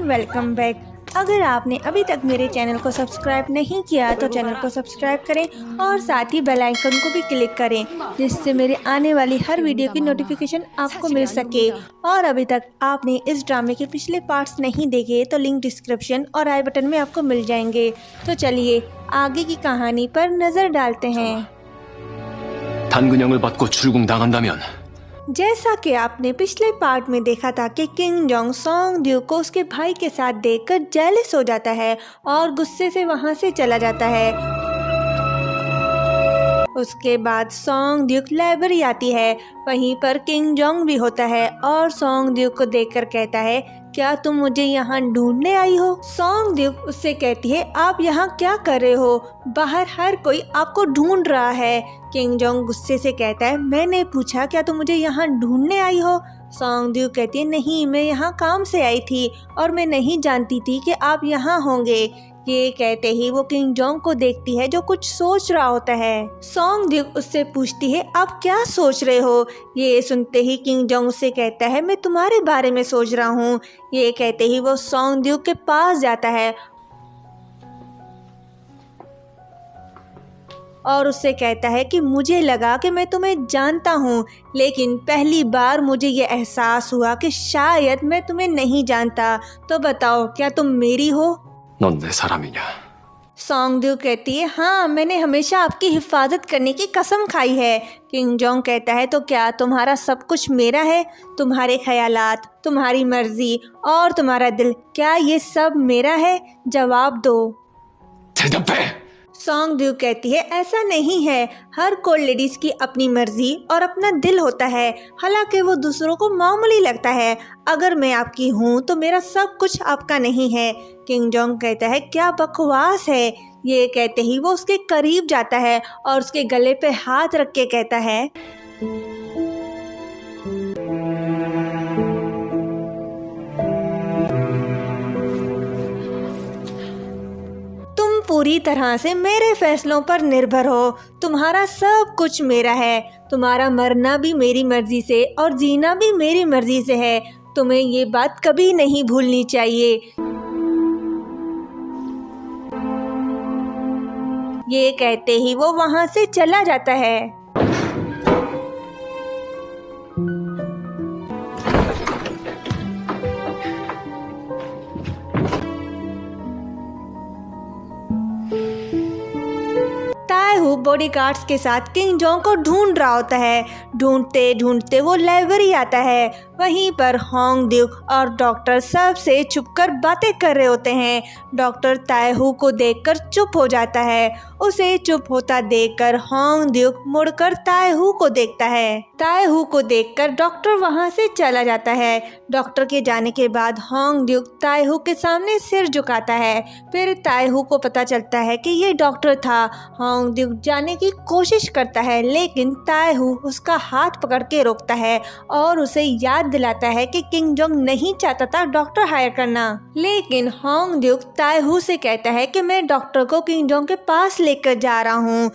Welcome back. अगर आपने अभी तक मेरे चैनल को सब्सक्राइब नहीं किया तो चैनल को सब्सक्राइब करें और साथ ही बेल आइकन को भी क्लिक करें, जिससे मेरे आने वाली हर वीडियो की नोटिफिकेशन आपको मिल सके। और अभी तक आपने इस ड्रामे के पिछले पार्ट्स नहीं देखे तो लिंक डिस्क्रिप्शन और आई बटन में आपको मिल जाएंगे। तो चलिए आगे की कहानी पर नज़र डालते हैं। 단근형을 받고 출궁당한다면 जैसा कि आपने पिछले पार्ट में देखा था कि किंग जोंग सोंग ड्यू को उसके भाई के साथ देखकर जेलस हो जाता है और गुस्से से वहां से चला जाता है। उसके बाद सोंग ड्यूक लाइब्रेरी आती है। वहीं पर किंग जोंग भी होता है और सोंग ड्यूक को देखकर कहता है, क्या तुम मुझे यहाँ ढूंढने आई हो? सोंग ड्यूक उससे कहती है, आप यहाँ क्या कर रहे हो? बाहर हर कोई आपको ढूंढ रहा है। किंग जोंग गुस्से से कहता है, मैंने पूछा क्या तुम मुझे यहाँ ढूंढने आई हो? सोंग ड्यूक कहती है, नहीं, मैं यहाँ काम से आई थी और मैं नहीं जानती थी कि आप यहाँ होंगे। ये कहते ही वो किंग जोंग को देखती है जो कुछ सोच रहा होता है। सोंग ड्यूक उससे पूछती है, आप क्या सोच रहे हो? ये सुनते ही किंग जोंग उससे कहता है, मैं तुम्हारे बारे में सोच रहा हूँ। ये कहते ही वो सोंग ड्यूक के पास जाता है और उससे कहता है कि मुझे लगा कि मैं तुम्हें जानता हूँ, लेकिन पहली बार मुझे ये एहसास हुआ कि शायद मैं तुम्हें नहीं जानता। तो बताओ, क्या तुम मेरी हो? 넌 내 사람이냐? सोंग ड्यूक कहती है, हाँ, मैंने हमेशा आपकी हिफाजत करने की कसम खाई है। किंग जोंग कहता है, तो क्या तुम्हारा सब कुछ मेरा है? तुम्हारे ख्यालात, तुम्हारी मर्जी और तुम्हारा दिल, क्या ये सब मेरा है? जवाब दो। 대답해! सोंग ड्यूक कहती है, ऐसा नहीं है। हर कोई लेडीज की अपनी मर्जी और अपना दिल होता है, हालांकि वो दूसरों को मामूली लगता है। अगर मैं आपकी हूँ तो मेरा सब कुछ आपका नहीं है। किंग जोंग कहता है, क्या बकवास है? ये कहते ही वो उसके करीब जाता है और उसके गले पे हाथ रख के कहता है, पूरी तरह से मेरे फैसलों पर निर्भर हो। तुम्हारा सब कुछ मेरा है। तुम्हारा मरना भी मेरी मर्जी से और जीना भी मेरी मर्जी से है। तुम्हें ये बात कभी नहीं भूलनी चाहिए। ये कहते ही वो वहां से चला जाता है। ताएहू बॉडीगार्ड्स के साथ किंग जोंग को ढूंढ रहा होता है। ढूंढते ढूंढते वो लाइब्रेरी आता है। वहीं पर होंग ड्यूक और डॉक्टर सबसे छुपकर बातें कर रहे होते हैं। डॉक्टर ताएहू को देखकर चुप हो जाता है। उसे चुप होता देखकर होंग ड्यूक मुड़कर ताएहू को देखता है। ताएहू को देखकर डॉक्टर वहां से चला जाता है। डॉक्टर के जाने के बाद होंग ड्यूक ताएहू के सामने सिर झुकाता है। फिर ताएहू को पता चलता है कि ये डॉक्टर था। होंग ड्यूक जाने की कोशिश करता है, लेकिन ताएहू उसका हाथ पकड़ के रोकता है और उसे याद दिलाता है कि किंग जोंग नहीं चाहता था डॉक्टर हायर करना। लेकिन होंग ड्यूक ताएहू से कहता है कि मैं डॉक्टर को किंग जोंग के पास लेकर जा रहा हूँ।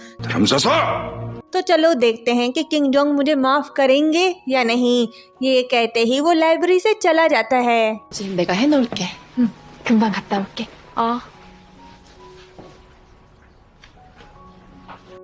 तो चलो देखते हैं कि किंग जोंग मुझे माफ करेंगे या नहीं। ये कहते ही वो लाइब्रेरी से चला जाता है। 지금 내가 해놓을게. 금방 갔다 올게.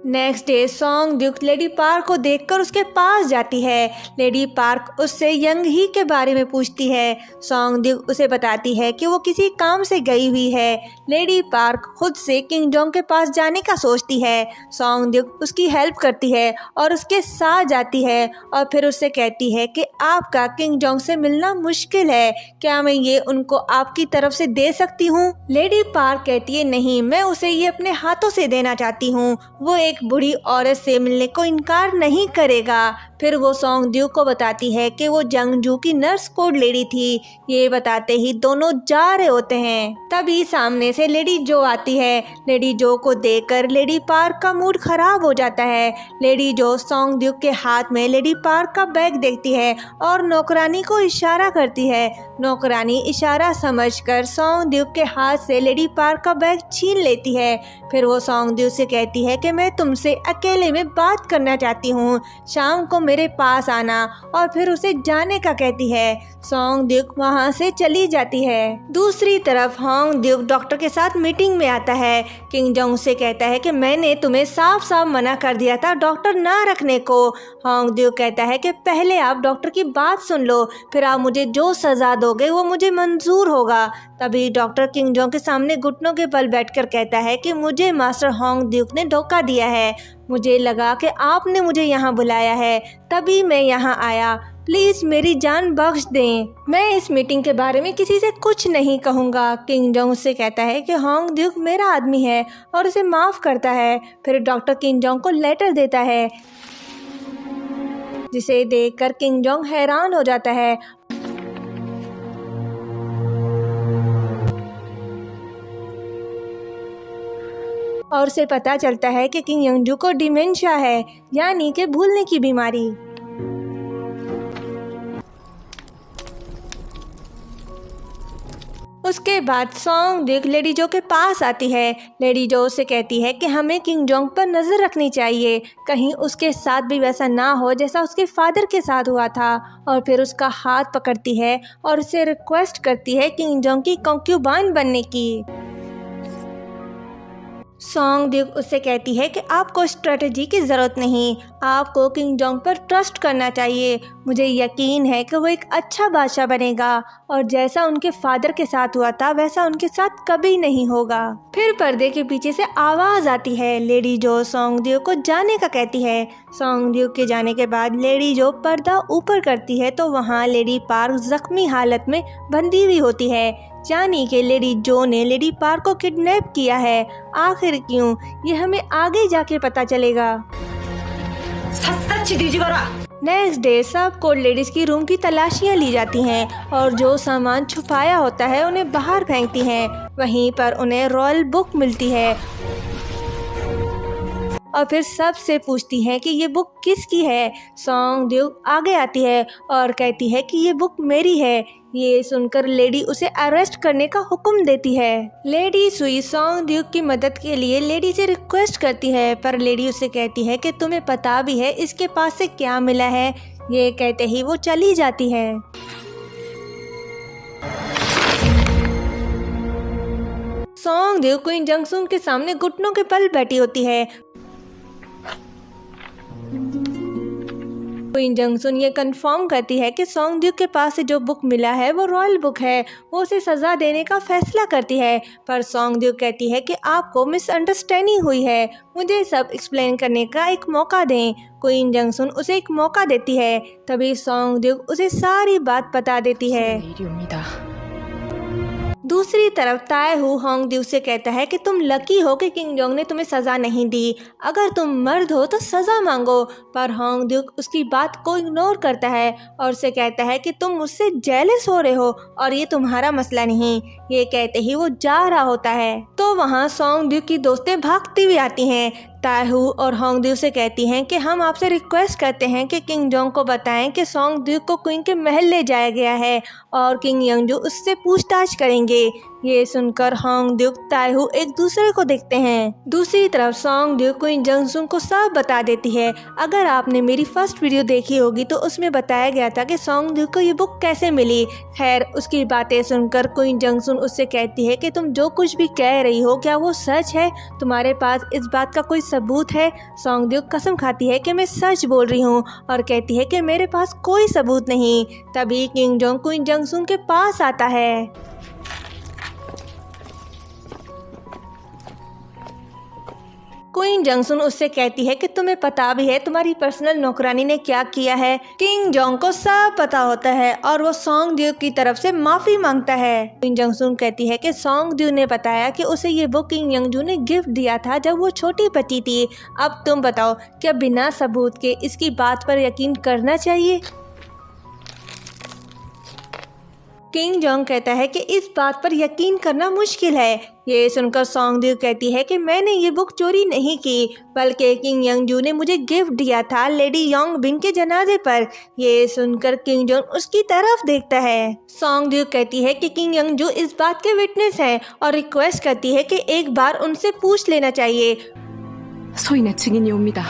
Next day Song Duke Lady Park को देखकर उसके पास जाती है। लेडी पार्क उससे यंग ही के बारे में पूछती है। सोंग ड्यूक उसे बताती है कि वो किसी काम से गई हुई है। लेडी पार्क खुद से किंग जोंग के पास जाने का सोचती है। सोंग ड्यूक उसकी हेल्प करती है और उसके साथ जाती है और फिर उससे कहती है कि आपका किंग जोंग से मिलना मुश्किल है, क्या मैं ये उनको आपकी तरफ से दे सकती हूँ? लेडी पार्क कहती है, नहीं, मैं उसे ये अपने हाथों से देना चाहती हूँ। वो एक बूढ़ी औरत से मिलने को इनकार नहीं करेगा। फिर वो सोंग ड्यूक को बताती है कि वो जंगजू की नर्स कोड लेडी थी। ये बताते ही दोनों जा रहे होते हैं। तभी सामने से लेडी जो आती है। लेडी जो को देखकर लेडी पार्क का मूड खराब हो जाता है। लेडी जो सोंग ड्यूक के हाथ में लेडी पार्क का बैग देखती है और नौकरानी को इशारा करती है। नौकरानी इशारा समझकर सोंग ड्यूक के हाथ से लेडी पार्क का बैग छीन लेती है। फिर वो सोंग ड्यूक से कहती है कि मैं तुमसे अकेले में बात करना चाहती हूँ। शाम को मेरे पास आना, और फिर उसे जाने का कहती है। सॉन्ग ड्यूक वहाँ से चली जाती है। दूसरी तरफ होंग ड्यूक डॉक्टर के साथ मीटिंग में आता है। किंग जोंग से कहता है कि मैंने तुम्हें साफ साफ मना कर दिया था डॉक्टर ना रखने को। होंग ड्यूक कहता है कि पहले आप डॉक्टर की बात सुन लो, फिर आप मुझे जो सज़ा दोगे वो मुझे मंजूर होगा। तभी डॉक्टर किंग जोंग के सामने घुटनों के बल बैठकर कहता है कि मुझे मास्टर होंग ड्यूक ने धोखा दिया है। मुझे लगा कि आपने मुझे यहाँ बुलाया है, तभी मैं यहाँ आया। प्लीज़ मेरी जान बख्श दें। मैं इस मीटिंग के बारे में किसी से कुछ नहीं कहूँगा। किंग जोंग उससे कहता है कि होंग ड्यूक मेरा आदमी है और उसे माफ़ करता है। फिर डॉक्टर किंग जोंग को लेटर देता है, जिसे देखकर किंग जोंग हैरान हो जाता है और उसे पता चलता है कि किंग यंगजू को डिमेंशिया है, यानी कि भूलने की बीमारी। उसके बाद सॉन्ग ड्यूक लेडी जो के पास आती है। लेडी जो उसे कहती है कि हमें किंग जोंग पर नज़र रखनी चाहिए, कहीं उसके साथ भी वैसा ना हो जैसा उसके फादर के साथ हुआ था। और फिर उसका हाथ पकड़ती है और उसे रिक्वेस्ट करती है किंग जोंग की कॉन्क्यूबाइन बनने की। सॉन्ग ड्यूक उससे कहती है कि आपको स्ट्रेटजी की ज़रूरत नहीं, आपको किंग जोंग पर ट्रस्ट करना चाहिए। मुझे यकीन है कि वो एक अच्छा बादशाह बनेगा और जैसा उनके फादर के साथ हुआ था वैसा उनके साथ कभी नहीं होगा। फिर पर्दे के पीछे से आवाज़ आती है। लेडी जो सॉन्ग ड्यूक को जाने का कहती है। सॉन्ग ड्यूक के जाने के बाद लेडी जो पर्दा ऊपर करती है तो वहाँ लेडी पार्क जख्मी हालत में बंधी हुई होती है, यानी कि लेडी जो ने लेडी पार्क को किडनैप किया है। आखिर क्यों, ये हमें आगे जाके पता चलेगा। नेक्स्ट डे सब कोड लेडीज की रूम की तलाशियां ली जाती हैं और जो सामान छुपाया होता है उन्हें बाहर फेंकती हैं। वहीं पर उन्हें रॉयल बुक मिलती है और फिर सबसे पूछती हैं कि ये बुक किसकी है। सॉन्ग ड्यूक आगे आती है और कहती है कि ये बुक मेरी है। ये सुनकर लेडी उसे अरेस्ट करने का हुक्म देती है। लेडी सुई सॉन्ग ड्यूक की मदद के लिए लेडी से रिक्वेस्ट करती है, पर लेडी उसे कहती है कि तुम्हें पता भी है इसके पास से क्या मिला है। ये कहते ही वो चली जाती है। सॉन्ग ड्यूक क्वीन जंगसुन के सामने घुटनों के बल बैठी होती है। क्वीन जंगसुन ये कंफर्म करती है कि सॉन्ग ड्यूक के पास से जो बुक मिला है वो रॉयल बुक है। वो उसे सज़ा देने का फैसला करती है, पर सॉन्ग ड्यूक कहती है कि आपको मिसअंडरस्टैंडिंग हुई है, मुझे सब एक्सप्लेन करने का एक मौका दें। क्वीन जंगसुन उसे एक मौका देती है। तभी सॉन्ग ड्यूक उसे सारी बात बता देती है। दूसरी तरफ ताए हु होंग ड्यूक से कहता है कि तुम लकी हो कि किंग जोंग ने तुम्हें सज़ा नहीं दी, अगर तुम मर्द हो तो सज़ा मांगो। पर होंग ड्यूक उसकी बात को इग्नोर करता है और उसे कहता है कि तुम मुझसे जेलस हो रहे हो और ये तुम्हारा मसला नहीं। ये कहते ही वो जा रहा होता है तो वहाँ सॉन्ग ड्यूक की दोस्तें भागती हुई आती हैं। ताहू और होंग ड्यूक से कहती हैं कि हम आपसे रिक्वेस्ट करते हैं कि किंग जोंग को बताएं कि सॉन्ग ड्यूक को क्वीन के महल ले जाया गया है और किंग यंगजू उससे पूछताछ करेंगे। ये सुनकर होंग ड्यूक ताहू एक दूसरे को देखते हैं। दूसरी तरफ सॉन्ग ड्यूक क्वीन जंगसुन को सब बता देती है। अगर आपने मेरी फर्स्ट वीडियो देखी होगी तो उसमें बताया गया था कि सॉन्ग ड्यूक को ये बुक कैसे मिली। खैर उसकी बातें सुनकर क्वीन जंगसुन उससे कहती है कि तुम जो कुछ भी कह रही हो क्या वो सच है, तुम्हारे पास इस बात का कोई सबूत है। सॉन्ग ड्यूक कसम खाती है कि मैं सच बोल रही हूँ और कहती है कि मेरे पास कोई सबूत नहीं। तभी किंग जोंग क्वीन जंगसुन के पास आता है। क्वीन जंगसुन उससे कहती है कि तुम्हें पता भी है तुम्हारी पर्सनल नौकरानी ने क्या किया है। किंग जोंग को सब पता होता है और वो सॉन्ग ड्यूक की तरफ से माफ़ी मांगता है। क्वीन जंगसुन कहती है कि सॉन्ग ड्यूक ने बताया कि उसे ये बुक किंग यंगजू ने गिफ्ट दिया था जब वो छोटी बच्ची थी। अब तुम बताओ, क्या बिना सबूत के इसकी बात पर यकीन करना चाहिए? किंग जोंग कहता है कि इस बात पर यकीन करना मुश्किल है। ये सुनकर सॉन्ग ड्यूक कहती है कि मैंने ये बुक चोरी नहीं की, बल्कि किंग यंगजू ने मुझे गिफ्ट दिया था लेडी योंग बिंग के जनाजे पर। ये सुनकर किंग जोंग उसकी तरफ देखता है। सॉन्ग ड्यूक कहती है कि किंग यंगजू इस बात के विटनेस हैं और रिक्वेस्ट करती है कि एक बार उनसे पूछ लेना चाहिए। 소인의 증인이 옵니다.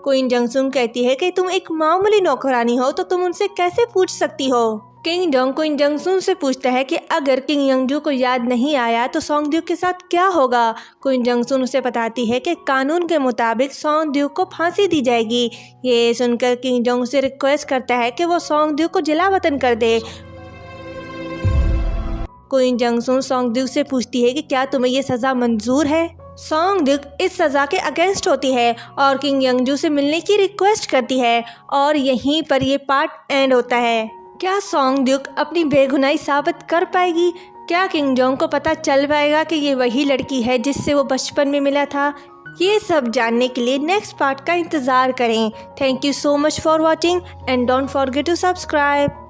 क्वीन जंगसुन कहती है कि तुम एक मामूली नौकरानी हो तो तुम उनसे कैसे पूछ सकती हो। किंग डोंग क्वीन जंगसुन से पूछता है कि अगर किंग यंगजू को याद नहीं आया तो सोंगड्यूक के साथ क्या होगा। क्वीन जंगसुन उसे बताती है कि कानून के मुताबिक सोंगड्यूक को फांसी दी जाएगी। ये सुनकर किंग डोंग से रिक्वेस्ट करता है कि वो सोंगड्यूक को जलावतन कर दे। क्वीन जंगसुन सोंगड्यूक से पूछती है कि क्या तुम्हें ये सज़ा मंजूर है। सोंगड्यूक इस सज़ा के अगेंस्ट होती है और किंग यंगजू से मिलने की रिक्वेस्ट करती है और यहीं पर ये पार्ट एंड होता है। क्या सोंगड्यूक अपनी बेगुनाही साबित कर पाएगी? क्या किंग डोंग को पता चल पाएगा कि ये वही लड़की है जिससे वो बचपन में मिला था? ये सब जानने के लिए नेक्स्ट पार्ट का इंतज़ार करें। Thank you so much for watching and don't forget to subscribe.